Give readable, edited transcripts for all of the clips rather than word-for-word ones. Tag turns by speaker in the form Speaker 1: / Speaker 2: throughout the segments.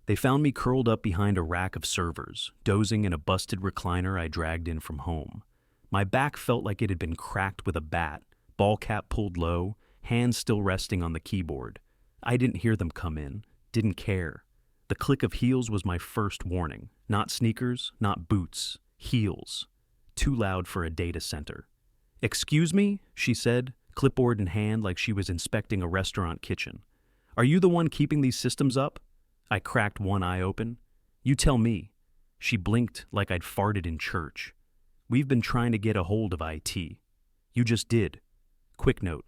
Speaker 1: They found me curled up behind a rack of servers, dozing in a busted recliner I dragged in from home. My back felt like it had been cracked with a bat, ball cap pulled low, hands still resting on the keyboard. I didn't hear them come in, didn't care. The click of heels was my first warning. Not sneakers, not boots, heels. Too loud for a data center. "Excuse me," she said, clipboard in hand like she was inspecting a restaurant kitchen. "Are you the one keeping these systems up?" I cracked one eye open. "You tell me." She blinked like I'd farted in church. "We've been trying to get a hold of IT. You just did. Quick note.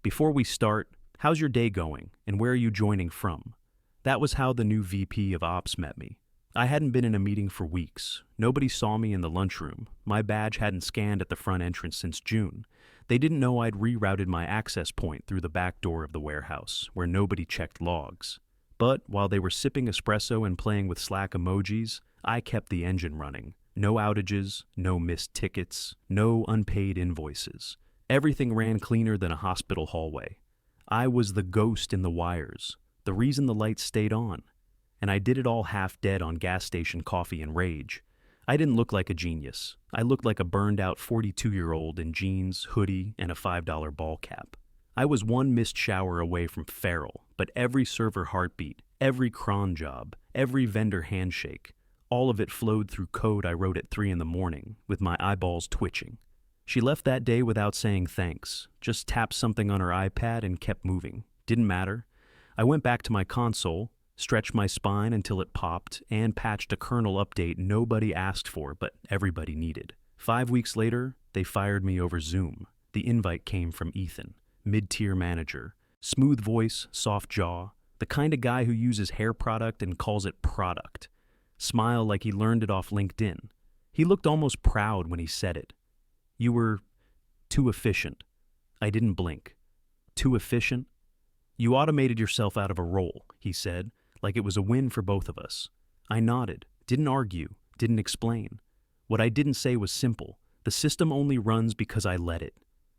Speaker 1: Before we start, how's your day going and where are you joining from?" That was how the new VP of Ops met me. I hadn't been in a meeting for weeks. Nobody saw me in the lunchroom. My badge hadn't scanned at the front entrance since June. They didn't know I'd rerouted my access point through the back door of the warehouse, where nobody checked logs. But while they were sipping espresso and playing with Slack emojis, I kept the engine running. No outages, no missed tickets, no unpaid invoices. Everything ran cleaner than a hospital hallway. I was the ghost in the wires, the reason the lights stayed on. And I did it all half dead on gas station coffee and rage. I didn't look like a genius. I looked like a burned-out 42-year-old in jeans, hoodie, and a $5 ball cap. I was one missed shower away from feral, but every server heartbeat, every cron job, every vendor handshake, all of it flowed through code I wrote at 3 a.m, with my eyeballs twitching. She left that day without saying thanks, just tapped something on her iPad and kept moving. Didn't matter. I went back to my console, stretched my spine until it popped, and patched a kernel update nobody asked for but everybody needed. 5 weeks later, they fired me over Zoom. The invite came from Ethan, mid-tier manager. Smooth voice, soft jaw, the kind of guy who uses hair product and calls it product. Smile like he learned it off LinkedIn. He looked almost proud when he said it. "You were too efficient." I didn't blink. "Too efficient?" "You automated yourself out of a role," he said, like it was a win for both of us. I nodded, didn't argue, didn't explain. What I didn't say was simple. The system only runs because I let it.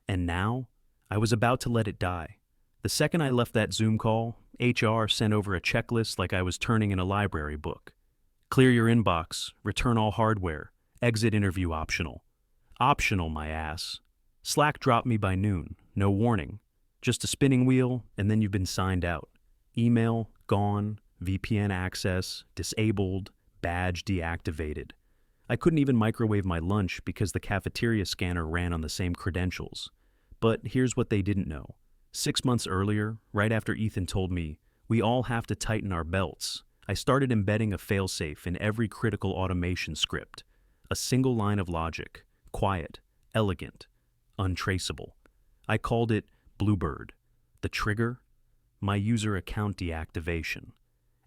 Speaker 1: And now, I was about to let it die. The second I left that Zoom call, HR sent over a checklist like I was turning in a library book. "Clear your inbox, return all hardware, exit interview optional." Optional, my ass. Slack dropped me by noon, no warning. Just a spinning wheel, and then you've been signed out. Email, gone, VPN access, disabled, badge deactivated. I couldn't even microwave my lunch because the cafeteria scanner ran on the same credentials. But here's what they didn't know. 6 months earlier, right after Ethan told me, "We all have to tighten our belts," I started embedding a failsafe in every critical automation script. A single line of logic. Quiet, elegant, untraceable. I called it Bluebird. The trigger? My user account deactivation.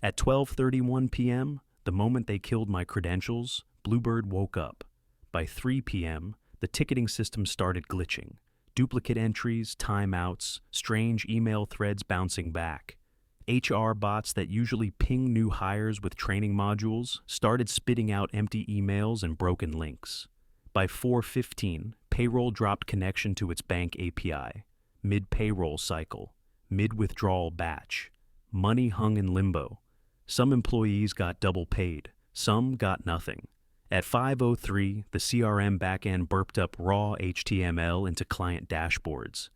Speaker 1: At 12:31 p.m., the moment they killed my credentials, Bluebird woke up. By 3 p.m., the ticketing system started glitching. Duplicate entries, timeouts, strange email threads bouncing back. HR bots that usually ping new hires with training modules started spitting out empty emails and broken links. By 4:15, payroll dropped connection to its bank API. Mid-payroll cycle. Mid-withdrawal batch. Money hung in limbo. Some employees got double paid. Some got nothing. At 5:03, the CRM backend burped up raw HTML into client dashboards.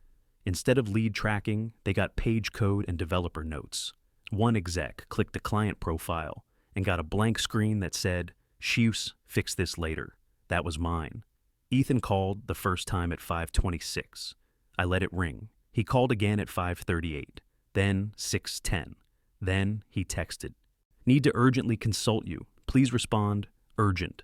Speaker 1: Instead of lead tracking, they got page code and developer notes. One exec clicked a client profile and got a blank screen that said, "Shuse, fix this later." That was mine. Ethan called the first time at 5:26. I let it ring. He called again at 5:38, then 6:10. Then he texted, "Need to urgently consult you. Please respond, urgent."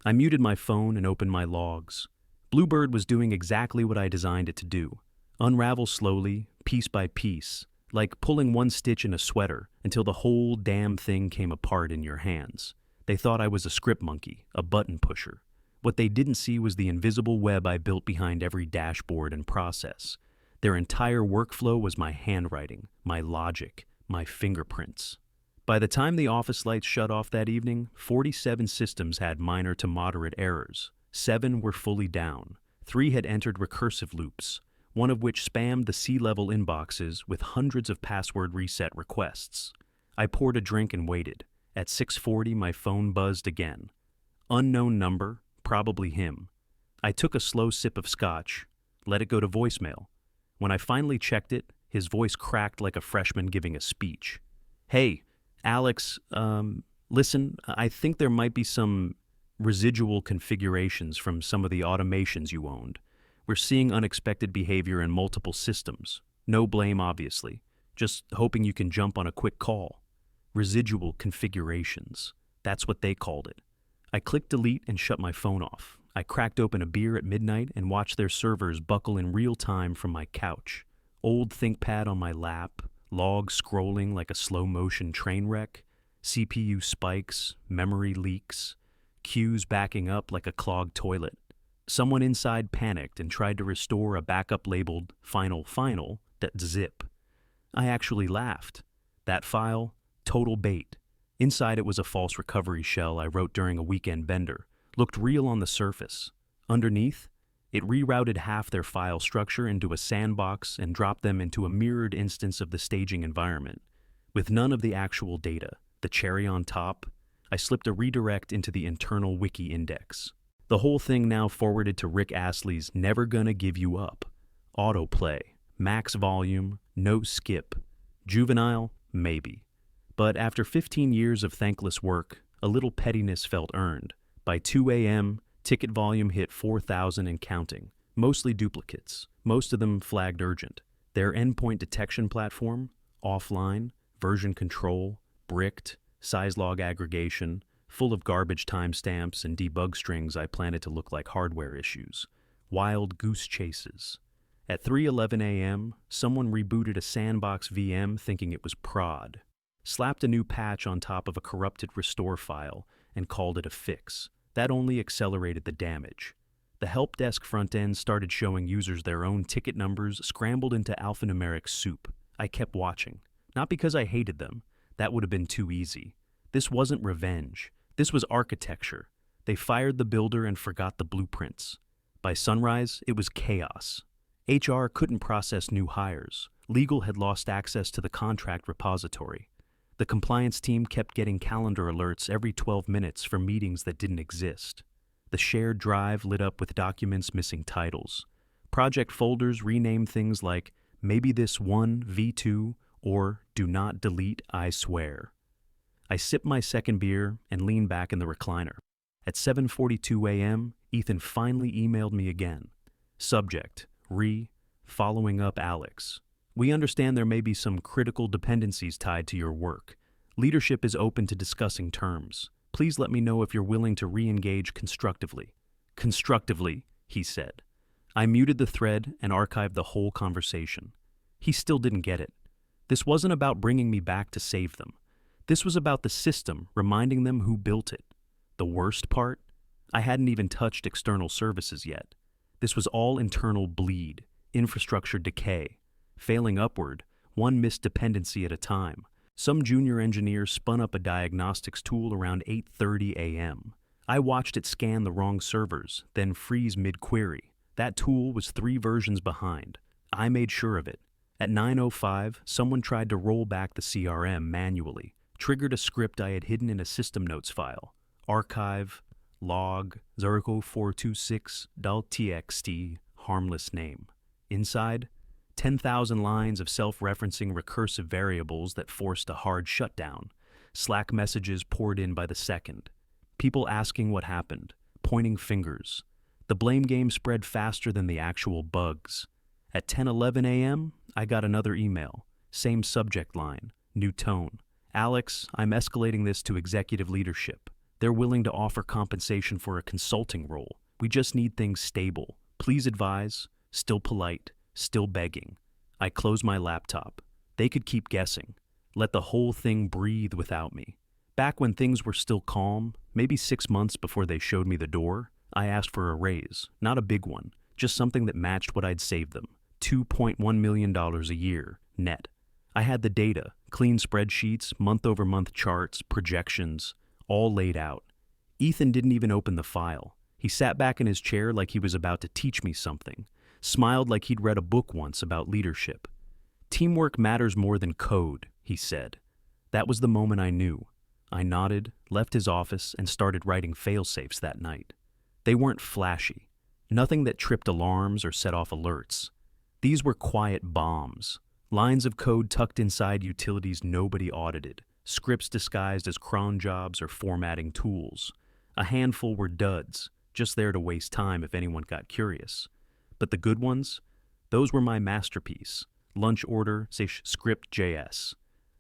Speaker 1: I muted my phone and opened my logs. Bluebird was doing exactly what I designed it to do. Unravel slowly, piece by piece, like pulling one stitch in a sweater until the whole damn thing came apart in your hands. They thought I was a script monkey, a button pusher. What they didn't see was the invisible web I built behind every dashboard and process. Their entire workflow was my handwriting, my logic, my fingerprints. By the time the office lights shut off that evening, 47 systems had minor to moderate errors. 7 were fully down. 3 had entered recursive loops, one of which spammed the C-level inboxes with hundreds of password reset requests. I poured a drink and waited. At 6:40, my phone buzzed again. Unknown number, probably him. I took a slow sip of scotch, let it go to voicemail. When I finally checked it, his voice cracked like a freshman giving a speech. Hey, Alex, listen, I think there might be some residual configurations from some of the automations you owned. We're seeing unexpected behavior in multiple systems. No blame, obviously. Just hoping you can jump on a quick call. Residual configurations. That's what they called it. I clicked delete and shut my phone off. I cracked open a beer at midnight and watched their servers buckle in real time from my couch. Old ThinkPad on my lap, logs scrolling like a slow-motion train wreck, CPU spikes, memory leaks, queues backing up like a clogged toilet. Someone inside panicked and tried to restore a backup labeled final.zip. I actually laughed. That file, total bait. Inside it was a false recovery shell I wrote during a weekend bender. Looked real on the surface. Underneath, it rerouted half their file structure into a sandbox and dropped them into a mirrored instance of the staging environment. With none of the actual data, the cherry on top, I slipped a redirect into the internal wiki index. The whole thing now forwarded to Rick Astley's Never Gonna Give You Up. Autoplay, max volume, no skip. Juvenile? Maybe. But after 15 years of thankless work, a little pettiness felt earned. By 2 a.m., ticket volume hit 4,000 and counting, mostly duplicates, most of them flagged urgent. Their endpoint detection platform, offline, version control, bricked, size log aggregation, full of garbage timestamps and debug strings I planted to look like hardware issues. Wild goose chases. At 3:11 a.m., someone rebooted a sandbox VM thinking it was prod, slapped a new patch on top of a corrupted restore file, and called it a fix. That only accelerated the damage. The help desk front end started showing users their own ticket numbers scrambled into alphanumeric soup. I kept watching. Not because I hated them. That would have been too easy. This wasn't revenge. This was architecture. They fired the builder and forgot the blueprints. By sunrise, it was chaos. HR couldn't process new hires. Legal had lost access to the contract repository. The compliance team kept getting calendar alerts every 12 minutes for meetings that didn't exist. The shared drive lit up with documents missing titles. Project folders renamed things like Maybe This One V2 or Do Not Delete, I Swear. I sipped my second beer and leaned back in the recliner. At 7:42 a.m., Ethan finally emailed me again. Subject, following up Alex. We understand there may be some critical dependencies tied to your work. Leadership is open to discussing terms. Please let me know if you're willing to re-engage constructively. Constructively, he said. I muted the thread and archived the whole conversation. He still didn't get it. This wasn't about bringing me back to save them. This was about the system reminding them who built it. The worst part? I hadn't even touched external services yet. This was all internal bleed, infrastructure decay. Failing upward, one missed dependency at a time. Some junior engineer spun up a diagnostics tool around 8:30 a.m. I watched it scan the wrong servers, then freeze mid-query. That tool was 3 versions behind. I made sure of it. At 9:05, someone tried to roll back the CRM manually, triggered a script I had hidden in a system notes file. Archive, log, 0426.txt, harmless name. Inside, 10,000 lines of self-referencing recursive variables that forced a hard shutdown. Slack messages poured in by the second. People asking what happened, pointing fingers. The blame game spread faster than the actual bugs. At 10:11 a.m., I got another email. Same subject line, new tone. Alex, I'm escalating this to executive leadership. They're willing to offer compensation for a consulting role. We just need things stable. Please advise. Still polite. Still begging. I closed my laptop. They could keep guessing. Let the whole thing breathe without me. Back when things were still calm, maybe 6 months before they showed me the door, I asked for a raise. Not a big one, just something that matched what I'd saved them. $2.1 million a year, net. I had the data, clean spreadsheets, month-over-month charts, projections, all laid out. Ethan didn't even open the file. He sat back in his chair like he was about to teach me something. Smiled like he'd read a book once about leadership. Teamwork matters more than code, he said. That was the moment I knew. I nodded, left his office, and started writing fail-safes that night. They weren't flashy. Nothing that tripped alarms or set off alerts. These were quiet bombs. Lines of code tucked inside utilities nobody audited. Scripts disguised as cron jobs or formatting tools. A handful were duds, just there to waste time if anyone got curious. But the good ones? Those were my masterpiece. Lunch order script.js.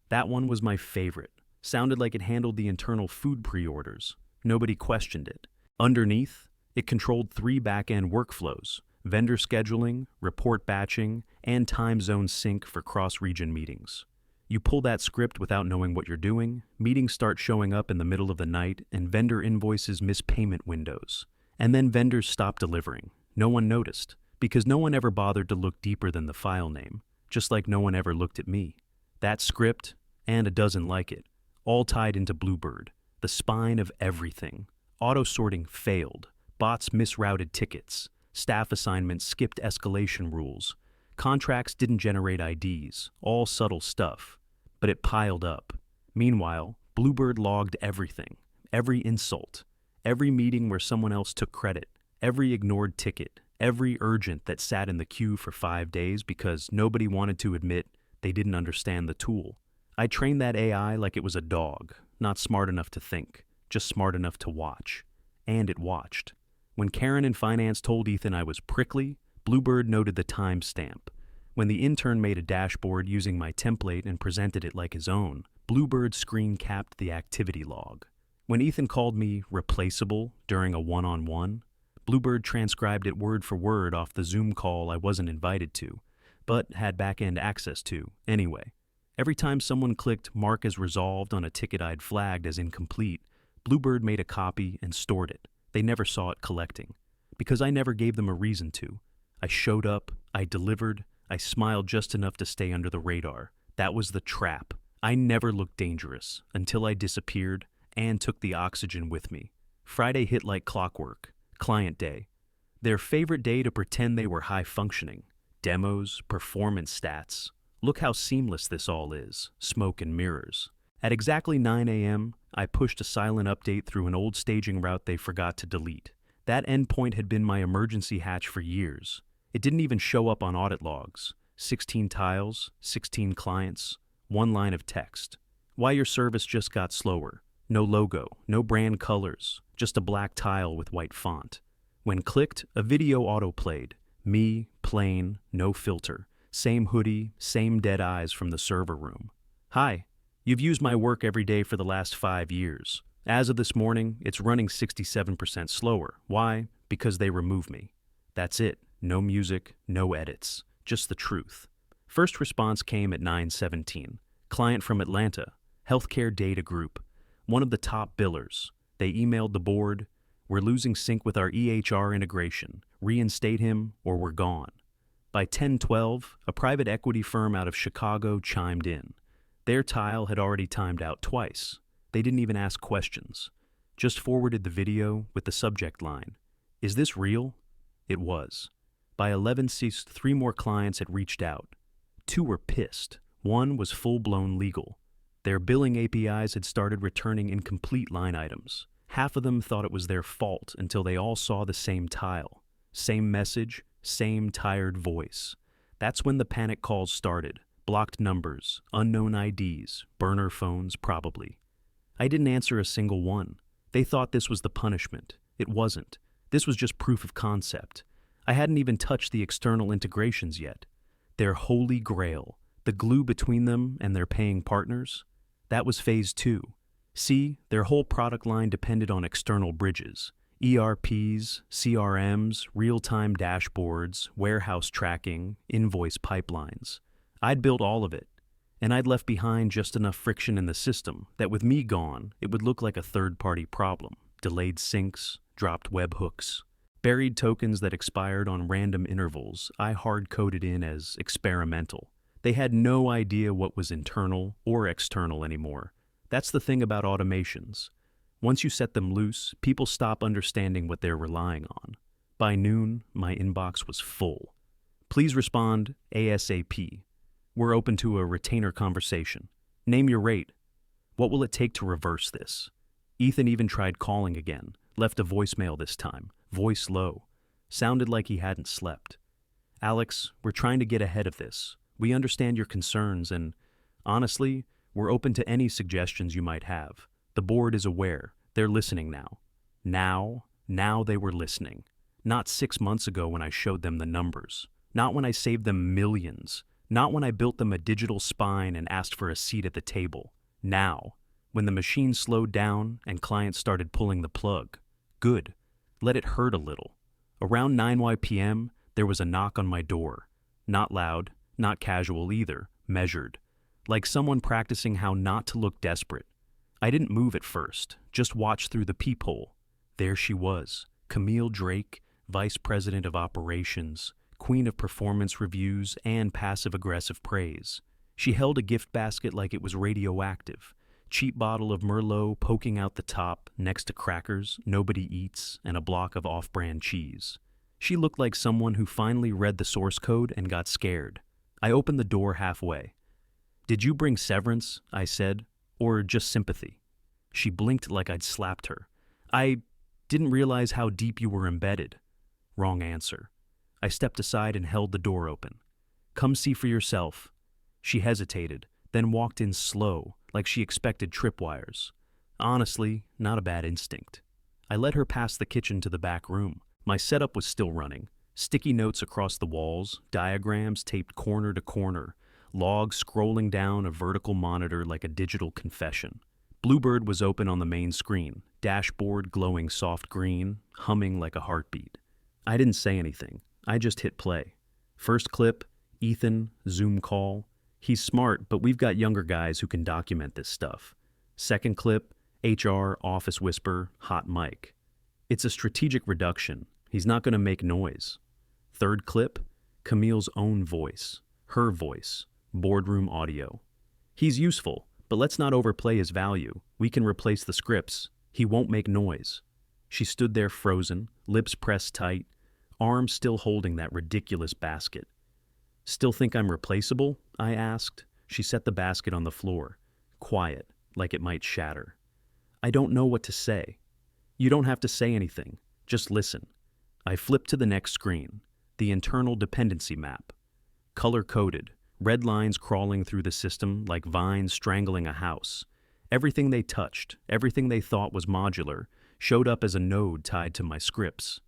Speaker 1: That one was my favorite. Sounded like it handled the internal food pre-orders. Nobody questioned it. Underneath, it controlled 3 back-end workflows: vendor scheduling, report batching, and time zone sync for cross-region meetings. You pull that script without knowing what you're doing, meetings start showing up in the middle of the night, and vendor invoices miss payment windows. And then vendors stop delivering. No one noticed, because no one ever bothered to look deeper than the file name, just like no one ever looked at me. That script, and a dozen like it, all tied into Bluebird, the spine of everything. Auto-sorting failed, bots misrouted tickets, staff assignments skipped escalation rules, contracts didn't generate IDs, all subtle stuff. But it piled up. Meanwhile, Bluebird logged everything, every insult, every meeting where someone else took credit, every ignored ticket, every urgent that sat in the queue for 5 days because nobody wanted to admit they didn't understand the tool. I trained that AI like it was a dog, not smart enough to think, just smart enough to watch. And it watched. When Karen in finance told Ethan I was prickly, Bluebird noted the timestamp. When the intern made a dashboard using my template and presented it like his own, Bluebird screen capped the activity log. When Ethan called me replaceable during a one-on-one, Bluebird transcribed it word for word off the Zoom call I wasn't invited to, but had back-end access to anyway. Every time someone clicked mark as resolved on a ticket I'd flagged as incomplete, Bluebird made a copy and stored it. They never saw it collecting, because I never gave them a reason to. I showed up, I delivered, I smiled just enough to stay under the radar. That was the trap. I never looked dangerous until I disappeared and took the oxygen with me. Friday hit like clockwork. Client day. Their favorite day to pretend they were high-functioning. Demos, performance stats. Look how seamless this all is. Smoke and mirrors. At exactly 9 a.m., I pushed a silent update through an old staging route they forgot to delete. That endpoint had been my emergency hatch for years. It didn't even show up on audit logs. 16 tiles, 16 clients, 1 line of text. Why your service just got slower. No logo, no brand colors, just a black tile with white font. When clicked, a video autoplayed. Me, plain, no filter. Same hoodie, same dead eyes from the server room. Hi, you've used my work every day for the last 5 years. As of this morning, it's running 67% slower. Why? Because they removed me. That's it. No music, no edits. Just the truth. First response came at 9:17. Client from Atlanta, Healthcare Data Group. One of the top billers. They emailed the board, "We're losing sync with our EHR integration. Reinstate him or we're gone." By 10:12, a private equity firm out of Chicago chimed in. Their tile had already timed out twice. They didn't even ask questions. Just forwarded the video with the subject line, "Is this real?" It was. By 11:06, 3 more clients had reached out. 2 were pissed. 1 was full-blown legal. Their billing APIs had started returning incomplete line items. Half of them thought it was their fault until they all saw the same tile. Same message, same tired voice. That's when the panic calls started. Blocked numbers, unknown IDs, burner phones probably. I didn't answer a single one. They thought this was the punishment. It wasn't. This was just proof of concept. I hadn't even touched the external integrations yet. Their holy grail, the glue between them and their paying partners, that was phase 2. See, their whole product line depended on external bridges. ERPs, CRMs, real-time dashboards, warehouse tracking, invoice pipelines. I'd built all of it, and I'd left behind just enough friction in the system that with me gone, it would look like a third-party problem. Delayed syncs, dropped webhooks, buried tokens that expired on random intervals I hard-coded in as experimental. They had no idea what was internal or external anymore. That's the thing about automations. Once you set them loose, people stop understanding what they're relying on. By noon, my inbox was full. Please respond ASAP. We're open to a retainer conversation. Name your rate. What will it take to reverse this? Ethan even tried calling again, left a voicemail this time, voice low. Sounded like he hadn't slept. Alex, we're trying to get ahead of this. We understand your concerns and, honestly, we're open to any suggestions you might have. The board is aware. They're listening now. Now they were listening. Not 6 months ago when I showed them the numbers. Not when I saved them millions. Not when I built them a digital spine and asked for a seat at the table. Now, when the machine slowed down and clients started pulling the plug. Good. Let it hurt a little. Around 9 p.m., there was a knock on my door. Not loud, not casual either, measured. Like someone practicing how not to look desperate. I didn't move at first, just watched through the peephole. There she was, Camille Drake, Vice President of Operations, Queen of Performance Reviews and Passive-Aggressive Praise. She held a gift basket like it was radioactive. Cheap bottle of Merlot poking out the top next to crackers nobody eats and a block of off-brand cheese. She looked like someone who finally read the source code and got scared. I opened the door halfway. "Did you bring severance?" I said, "or just sympathy?" She blinked like I'd slapped her. "I didn't realize how deep you were embedded." Wrong answer. I stepped aside and held the door open. "Come see for yourself." She hesitated, then walked in slow, like she expected tripwires. Honestly, not a bad instinct. I led her past the kitchen to the back room. My setup was still running. Sticky notes across the walls, diagrams taped corner to corner, logs scrolling down a vertical monitor like a digital confession. Bluebird was open on the main screen, dashboard glowing soft green, humming like a heartbeat. I didn't say anything. I just hit play. First clip, Ethan, Zoom call. He's smart, but we've got younger guys who can document this stuff. Second clip, HR, office whisper, hot mic. It's a strategic reduction. He's not going to make noise. Third clip, Camille's own voice. Her voice. Boardroom audio. He's useful, but let's not overplay his value. We can replace the scripts. He won't make noise. She stood there frozen, lips pressed tight, arms still holding that ridiculous basket. "Still think I'm replaceable?" I asked. She set the basket on the floor, quiet, like it might shatter. "I don't know what to say." "You don't have to say anything. Just listen." I flipped to the next screen, the internal dependency map. Color-coded, red lines crawling through the system like vines strangling a house. Everything they touched, everything they thought was modular, showed up as a node tied to my scripts.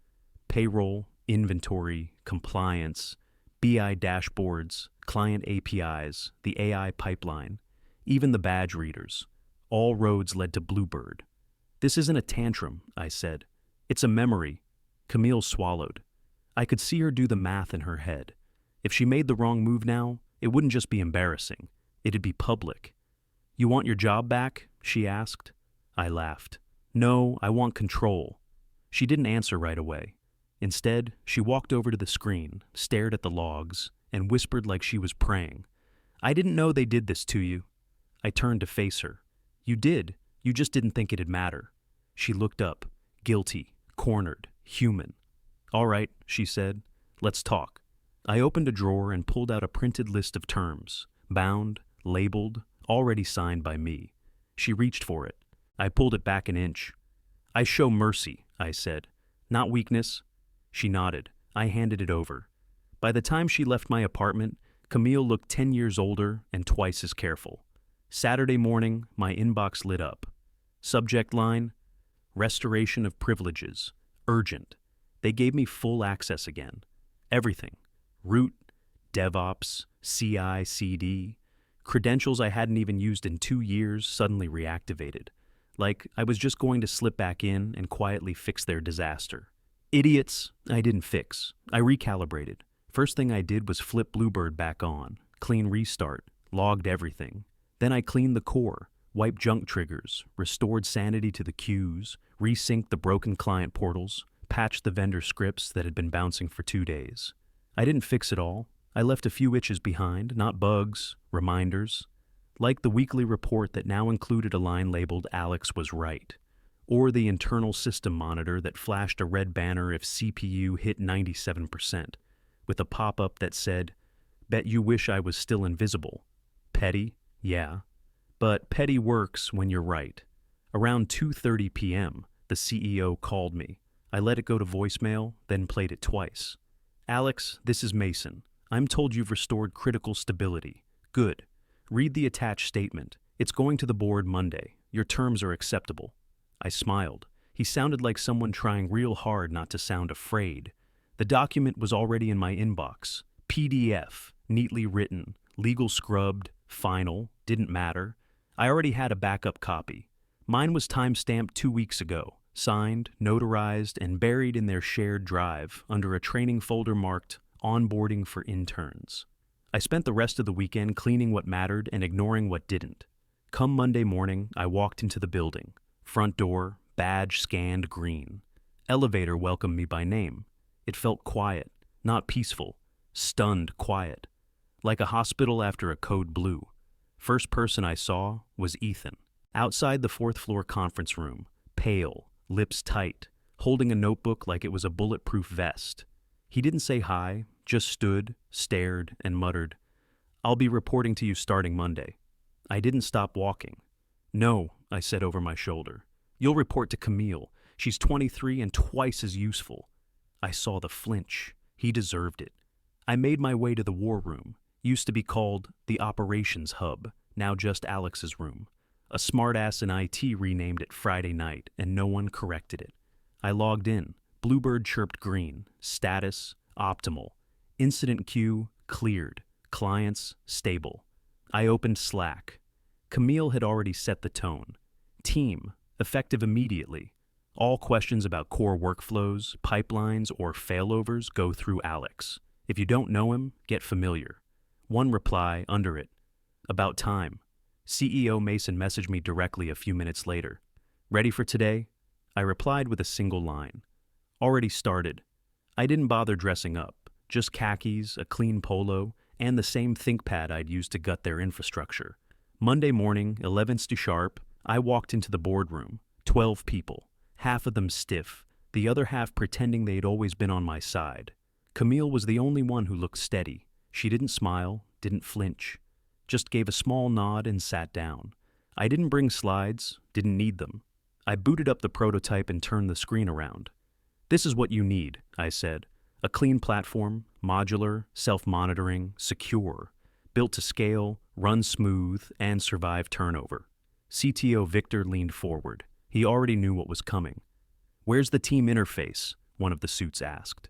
Speaker 1: Payroll, inventory, compliance, BI dashboards, client APIs, the AI pipeline, even the badge readers. All roads led to Bluebird. "This isn't a tantrum," I said. "It's a memory." Camille swallowed. I could see her do the math in her head. If she made the wrong move now, it wouldn't just be embarrassing. It'd be public. "You want your job back?" she asked. I laughed. "No, I want control." She didn't answer right away. Instead, she walked over to the screen, stared at the logs, and whispered like she was praying. "I didn't know they did this to you." I turned to face her. "You did. You just didn't think it'd matter." She looked up, guilty, cornered, human. "All right," she said. "Let's talk." I opened a drawer and pulled out a printed list of terms, bound, labeled, already signed by me. She reached for it. I pulled it back an inch. "I show mercy," I said. "Not weakness." She nodded. I handed it over. By the time she left my apartment, Camille looked 10 years older and twice as careful. Saturday morning, my inbox lit up. Subject line, "Restoration of privileges. Urgent." They gave me full access again. Everything. Root, DevOps, CI, CD. Credentials I hadn't even used in 2 years suddenly reactivated. Like I was just going to slip back in and quietly fix their disaster. Idiots, I didn't fix. I recalibrated. First thing I did was flip Bluebird back on, clean restart, logged everything. Then I cleaned the core, wiped junk triggers, restored sanity to the queues, resynced the broken client portals, patched the vendor scripts that had been bouncing for 2 days. I didn't fix it all. I left a few itches behind, not bugs, reminders. Like the weekly report that now included a line labeled "Alex was right," or the internal system monitor that flashed a red banner if CPU hit 97%, with a pop-up that said, "Bet you wish I was still invisible." Petty? Yeah. But petty works when you're right. Around 2:30 p.m., the CEO called me. I let it go to voicemail, then played it twice. Alex, this is Mason. I'm told you've restored critical stability. Good. Read the attached statement. It's going to the board Monday. Your terms are acceptable. I smiled. He sounded like someone trying real hard not to sound afraid. The document was already in my inbox. PDF, neatly written, legal scrubbed, final, didn't matter. I already had a backup copy. Mine was time-stamped 2 weeks ago, signed, notarized, and buried in their shared drive under a training folder marked Onboarding for Interns. I spent the rest of the weekend cleaning what mattered and ignoring what didn't. Come Monday morning, I walked into the building. Front door, badge scanned green. Elevator welcomed me by name. It felt quiet, not peaceful, stunned quiet. Like a hospital after a code blue. First person I saw was Ethan. Outside the fourth-floor conference room, pale, lips tight, holding a notebook like it was a bulletproof vest. He didn't say hi, just stood, stared, and muttered, "I'll be reporting to you starting Monday." I didn't stop walking. "No," I said over my shoulder. "You'll report to Camille. She's 23 and twice as useful." I saw the flinch. He deserved it. I made my way to the war room, used to be called the Operations Hub, now just Alex's room. A smartass in IT renamed it Friday night, and no one corrected it. I logged in. Bluebird chirped green. Status, optimal. Incident queue, cleared. Clients, stable. I opened Slack. Camille had already set the tone. Team, effective immediately. All questions about core workflows, pipelines, or failovers go through Alex. If you don't know him, get familiar. One reply under it. About time. CEO Mason messaged me directly a few minutes later. Ready for today? I replied with a single line. Already started. I didn't bother dressing up. Just khakis, a clean polo, and the same ThinkPad I'd used to gut their infrastructure. Monday morning, 11th to sharp, I walked into the boardroom. 12 people. Half of them stiff, the other half pretending they'd always been on my side. Camille was the only one who looked steady. She didn't smile, didn't flinch. Just gave a small nod and sat down. I didn't bring slides, didn't need them. I booted up the prototype and turned the screen around. This is what you need, I said. A clean platform, modular, self-monitoring, secure, built to scale, run smooth, and survive turnover. CTO Victor leaned forward. He already knew what was coming. Where's the team interface? One of the suits asked.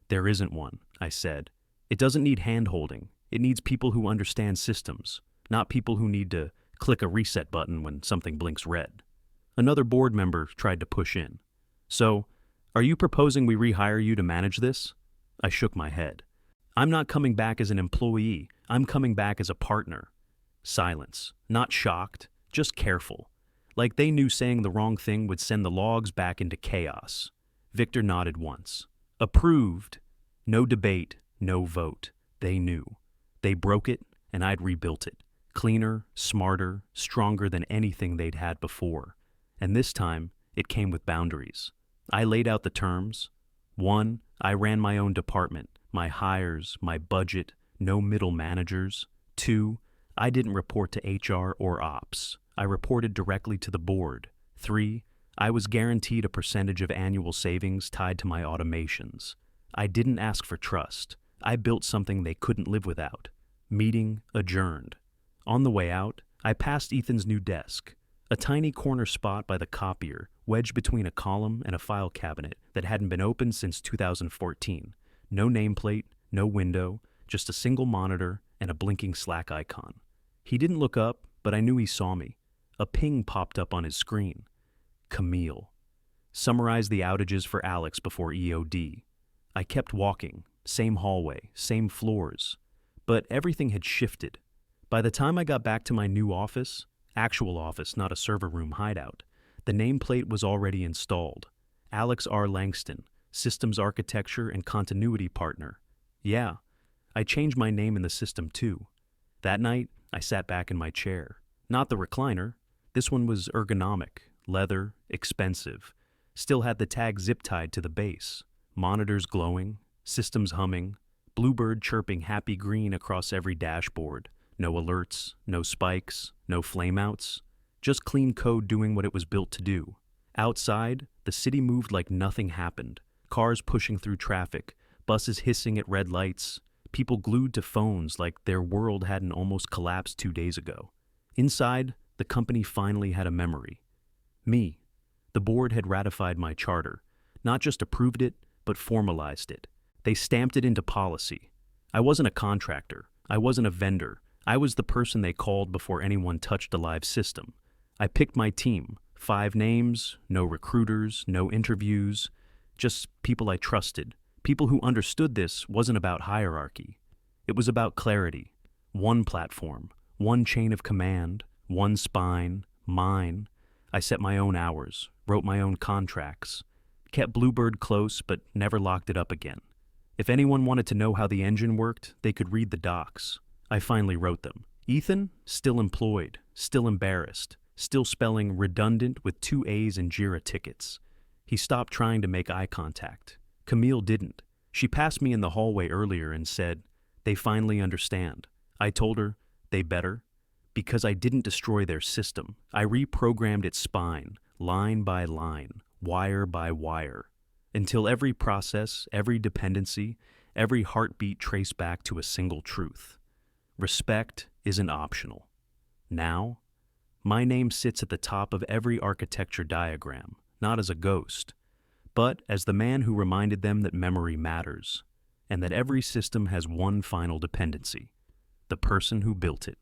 Speaker 1: There isn't one, I said. It doesn't need hand-holding. It needs people who understand systems, not people who need to click a reset button when something blinks red. Another board member tried to push in. So, are you proposing we rehire you to manage this? I shook my head. I'm not coming back as an employee. I'm coming back as a partner. Silence. Not shocked, just careful. Like they knew saying the wrong thing would send the logs back into chaos. Victor nodded once. Approved. No debate, no vote. They knew. They broke it, and I'd rebuilt it. Cleaner, smarter, stronger than anything they'd had before. And this time, it came with boundaries. I laid out the terms. 1, I ran my own department, my hires, my budget, no middle managers. 2, I didn't report to HR or ops. I reported directly to the board. 3, I was guaranteed a percentage of annual savings tied to my automations. I didn't ask for trust. I built something they couldn't live without. Meeting adjourned. On the way out, I passed Ethan's new desk, a tiny corner spot by the copier, wedged between a column and a file cabinet that hadn't been opened since 2014. No nameplate, no window, just a single monitor and a blinking Slack icon. He didn't look up, but I knew he saw me. A ping popped up on his screen. Camille. Summarized the outages for Alex before EOD. I kept walking, same hallway, same floors. But everything had shifted. By the time I got back to my new office, actual office, not a server room hideout, the nameplate was already installed. Alex R. Langston, Systems Architecture and Continuity Partner. Yeah, I changed my name in the system too. That night, I sat back in my chair. Not the recliner. This one was ergonomic, leather, expensive. Still had the tag zip-tied to the base. Monitors glowing, systems humming, Bluebird chirping happy green across every dashboard. No alerts, no spikes, no flameouts. Just clean code doing what it was built to do. Outside, the city moved like nothing happened. Cars pushing through traffic, buses hissing at red lights, people glued to phones like their world hadn't almost collapsed 2 days ago. Inside, the company finally had a memory. Me. The board had ratified my charter, not just approved it, but formalized it. They stamped it into policy. I wasn't a contractor. I wasn't a vendor. I was the person they called before anyone touched a live system. I picked my team. 5 names, no recruiters, no interviews, just people I trusted. People who understood this wasn't about hierarchy. It was about clarity. One platform, one chain of command, one spine, mine. I set my own hours, wrote my own contracts, kept Bluebird close but never locked it up again. If anyone wanted to know how the engine worked, they could read the docs. I finally wrote them. Ethan, still employed, still embarrassed, still spelling redundant with 2 A's in Jira tickets. He stopped trying to make eye contact. Camille didn't. She passed me in the hallway earlier and said, "They finally understand." I told her, "They better." Because I didn't destroy their system. I reprogrammed its spine, line by line, wire by wire, until every process, every dependency, every heartbeat traced back to a single truth. Respect isn't optional. Now, my name sits at the top of every architecture diagram, not as a ghost, but as the man who reminded them that memory matters, and that every system has one final dependency: the person who built it.